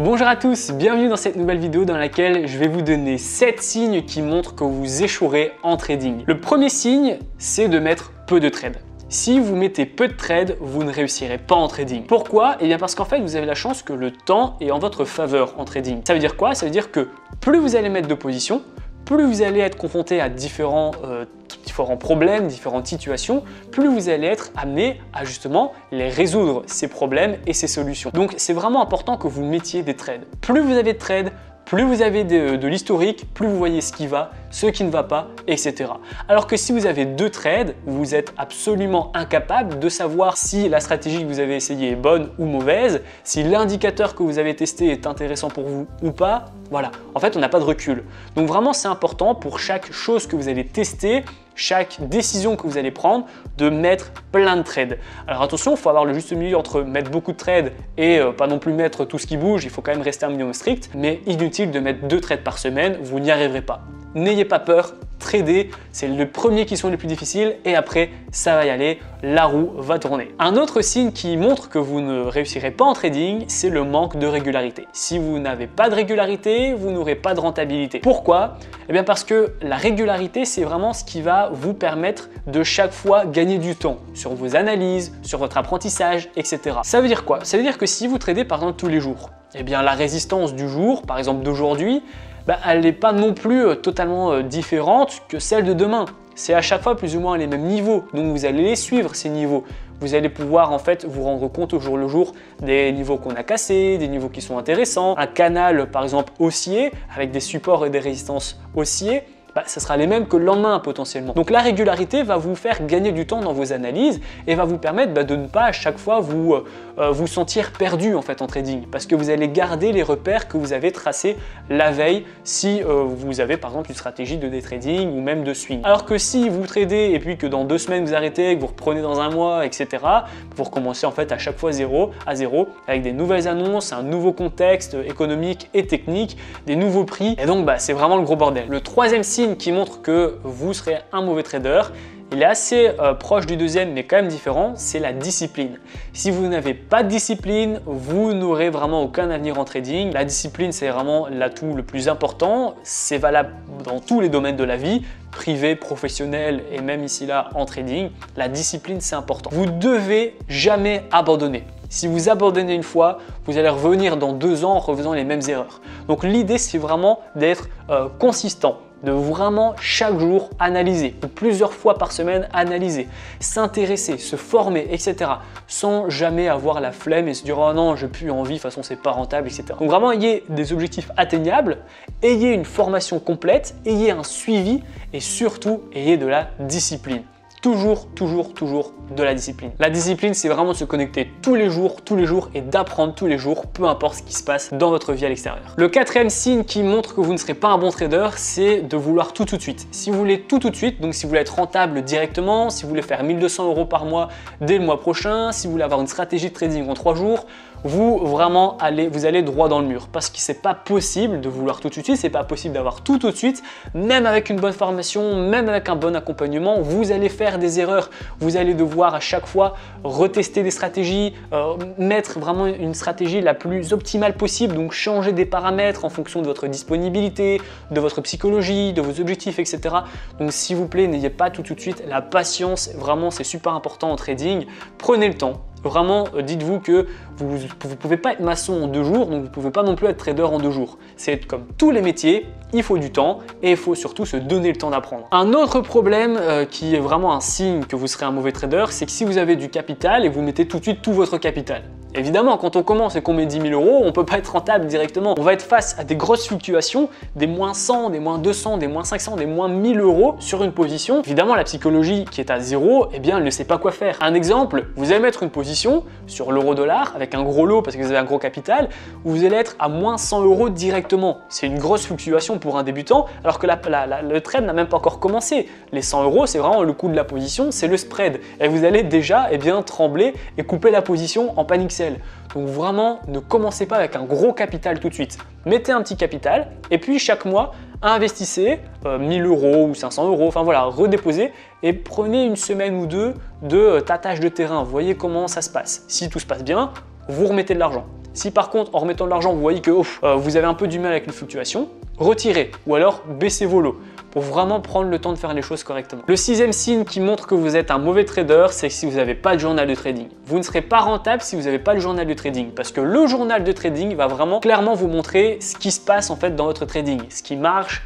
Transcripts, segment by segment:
Bonjour à tous, bienvenue dans cette nouvelle vidéo dans laquelle je vais vous donner 7 signes qui montrent que vous échouerez en trading. Le premier signe, c'est de mettre peu de trades. Si vous mettez peu de trades, vous ne réussirez pas en trading. Pourquoi? Eh bien parce qu'en fait, vous avez la chance que le temps est en votre faveur en trading. Ça veut dire quoi? Ça veut dire que plus vous allez mettre de positions, plus vous allez être confronté à différents problèmes, différentes situations, plus vous allez être amené à justement les résoudre, ces problèmes et ces solutions. Donc c'est vraiment important que vous mettiez des trades. Plus vous avez de trades, plus vous avez de l'historique, plus vous voyez ce qui va, ce qui ne va pas, etc. Alors que si vous avez 2 trades, vous êtes absolument incapable de savoir si la stratégie que vous avez essayée est bonne ou mauvaise, si l'indicateur que vous avez testé est intéressant pour vous ou pas. Voilà, en fait on n'a pas de recul. Donc vraiment c'est important pour chaque chose que vous allez tester, chaque décision que vous allez prendre, de mettre plein de trades. Alors attention, il faut avoir le juste milieu entre mettre beaucoup de trades et pas non plus mettre tout ce qui bouge, il faut quand même rester un minimum strict, mais inutile de mettre 2 trades par semaine, vous n'y arriverez pas. N'ayez pas peur, trader, c'est le premier qui sont les plus difficiles et après ça va y aller, la roue va tourner. Un autre signe qui montre que vous ne réussirez pas en trading, c'est le manque de régularité. Si vous n'avez pas de régularité, vous n'aurez pas de rentabilité. Pourquoi? Eh bien parce que la régularité, c'est vraiment ce qui va vous permettre de chaque fois gagner du temps sur vos analyses, sur votre apprentissage, etc. Ça veut dire quoi? Ça veut dire que si vous tradez par exemple tous les jours, eh bien la résistance du jour, par exemple d'aujourd'hui, elle n'est pas non plus totalement différente que celle de demain. C'est à chaque fois plus ou moins les mêmes niveaux, donc vous allez les suivre ces niveaux. Vous allez pouvoir en fait vous rendre compte au jour le jour des niveaux qu'on a cassés, des niveaux qui sont intéressants. Un canal par exemple haussier avec des supports et des résistances haussiers, ça sera les mêmes que le lendemain potentiellement. Donc la régularité va vous faire gagner du temps dans vos analyses et va vous permettre de ne pas à chaque fois vous sentir perdu en fait en trading, parce que vous allez garder les repères que vous avez tracés la veille si vous avez par exemple une stratégie de day trading ou même de swing. Alors que si vous tradez et puis que dans 2 semaines vous arrêtez, que vous reprenez dans un mois, etc., vous recommencez en fait à chaque fois à zéro avec des nouvelles annonces, un nouveau contexte économique et technique, des nouveaux prix, et donc c'est vraiment le gros bordel. Le troisième signe qui montre que vous serez un mauvais trader, il est assez proche du deuxième mais quand même différent, c'est la discipline. Si vous n'avez pas de discipline, vous n'aurez vraiment aucun avenir en trading. La discipline, c'est vraiment l'atout le plus important, c'est valable dans tous les domaines de la vie, privé, professionnel et même ici là en trading. La discipline, c'est important. Vous devez jamais abandonner. Si vous abandonnez une fois, vous allez revenir dans 2 ans en refaisant les mêmes erreurs. Donc l'idée, c'est vraiment d'être consistant, de vraiment chaque jour analyser, ou plusieurs fois par semaine analyser, s'intéresser, se former, etc. sans jamais avoir la flemme et se dire « oh non, j'ai plus envie, de toute façon c'est pas rentable, etc. » Donc vraiment, ayez des objectifs atteignables, ayez une formation complète, ayez un suivi et surtout, ayez de la discipline. Toujours de la discipline. La discipline, c'est vraiment de se connecter tous les jours et d'apprendre tous les jours, peu importe ce qui se passe dans votre vie à l'extérieur. Le 4e signe qui montre que vous ne serez pas un bon trader, c'est de vouloir tout de suite. Si vous voulez tout de suite, donc si vous voulez être rentable directement, si vous voulez faire 1 200 € par mois dès le mois prochain, si vous voulez avoir une stratégie de trading en 3 jours, vous allez droit dans le mur, parce que c'est pas possible de vouloir tout de suite, c'est pas possible d'avoir tout de suite, même avec une bonne formation, même avec un bon accompagnement, vous allez faire des erreurs, vous allez devoir à chaque fois retester des stratégies, mettre vraiment une stratégie la plus optimale possible, donc changer des paramètres en fonction de votre disponibilité, de votre psychologie, de vos objectifs, etc. Donc s'il vous plaît, n'ayez pas tout de suite, la patience, vraiment c'est super important en trading, prenez le temps. Vraiment, dites-vous que vous ne pouvez pas être maçon en 2 jours, donc vous ne pouvez pas non plus être trader en 2 jours. C'est comme tous les métiers, il faut du temps et il faut surtout se donner le temps d'apprendre. Un autre problème qui est vraiment un signe que vous serez un mauvais trader, c'est que si vous avez du capital et que vous mettez tout de suite tout votre capital. Évidemment, quand on commence et qu'on met 10 000 €, on ne peut pas être rentable directement. On va être face à des grosses fluctuations, des moins 100, des moins 200, des moins 500, des moins 1000 € sur une position. Évidemment, la psychologie qui est à 0, eh bien, elle ne sait pas quoi faire. Un exemple, vous allez mettre une position sur l'euro-dollar avec un gros lot parce que vous avez un gros capital, où vous allez être à moins 100 € directement. C'est une grosse fluctuation pour un débutant, alors que le trade n'a même pas encore commencé. Les 100 €, c'est vraiment le coût de la position, c'est le spread. Et vous allez déjà trembler et couper la position en panique sell. Donc vraiment, ne commencez pas avec un gros capital tout de suite. Mettez un petit capital et puis chaque mois, investissez 1000 € ou 500 €, enfin voilà, redéposez et prenez une semaine ou 2 de tâtage de terrain. Voyez comment ça se passe. Si tout se passe bien, vous remettez de l'argent. Si par contre, en remettant de l'argent, vous voyez que vous avez un peu du mal avec les fluctuations, retirez ou alors baissez vos lots pour vraiment prendre le temps de faire les choses correctement. Le sixième signe qui montre que vous êtes un mauvais trader, c'est si vous n'avez pas de journal de trading. Vous ne serez pas rentable si vous n'avez pas le journal de trading parce que le journal de trading va vraiment clairement vous montrer ce qui se passe en fait dans votre trading, ce qui marche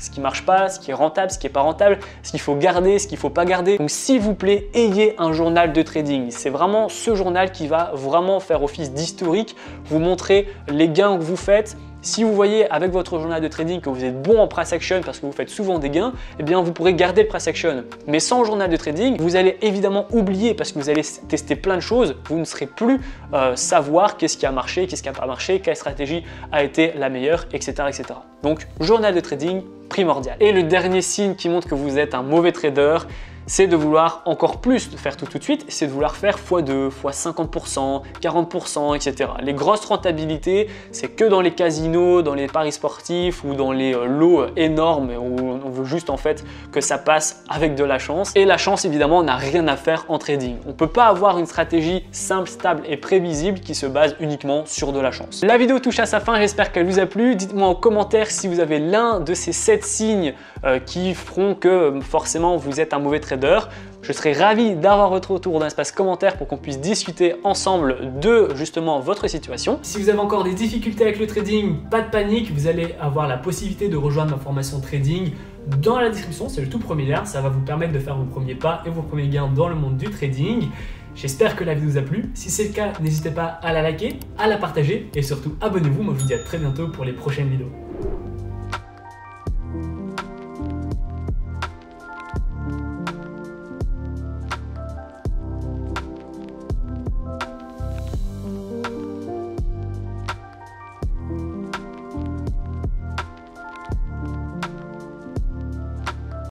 pas, ce qui est rentable, ce qui est pas rentable, ce qu'il faut garder, ce qu'il faut pas garder. Donc s'il vous plaît, ayez un journal de trading. C'est vraiment ce journal qui va vraiment faire office d'historique, vous montrer les gains que vous faites. Si vous voyez avec votre journal de trading que vous êtes bon en price action parce que vous faites souvent des gains, eh bien vous pourrez garder le price action. Mais sans journal de trading, vous allez évidemment oublier parce que vous allez tester plein de choses, vous ne serez plus savoir qu'est-ce qui a marché, qu'est-ce qui n'a pas marché, quelle stratégie a été la meilleure, etc., etc. Donc journal de trading primordial. Et le dernier signe qui montre que vous êtes un mauvais trader, c'est de vouloir encore plus de faire tout de suite, c'est de vouloir faire x2, x50%, 40%, etc. Les grosses rentabilités, c'est que dans les casinos, dans les paris sportifs ou dans les lots énormes où on veut juste en fait que ça passe avec de la chance. Et la chance évidemment n'a rien à faire en trading. On ne peut pas avoir une stratégie simple, stable et prévisible qui se base uniquement sur de la chance. La vidéo touche à sa fin, j'espère qu'elle vous a plu. Dites-moi en commentaire si vous avez l'un de ces 7 signes qui feront que forcément vous êtes un mauvais trader. Je serai ravi d'avoir votre retour dans l'espace commentaire pour qu'on puisse discuter ensemble de justement votre situation. Si vous avez encore des difficultés avec le trading, pas de panique, vous allez avoir la possibilité de rejoindre ma formation trading dans la description, c'est le tout premier lien, ça va vous permettre de faire vos premiers pas et vos premiers gains dans le monde du trading. J'espère que la vidéo vous a plu, si c'est le cas, n'hésitez pas à la liker, à la partager et surtout abonnez-vous, moi je vous dis à très bientôt pour les prochaines vidéos.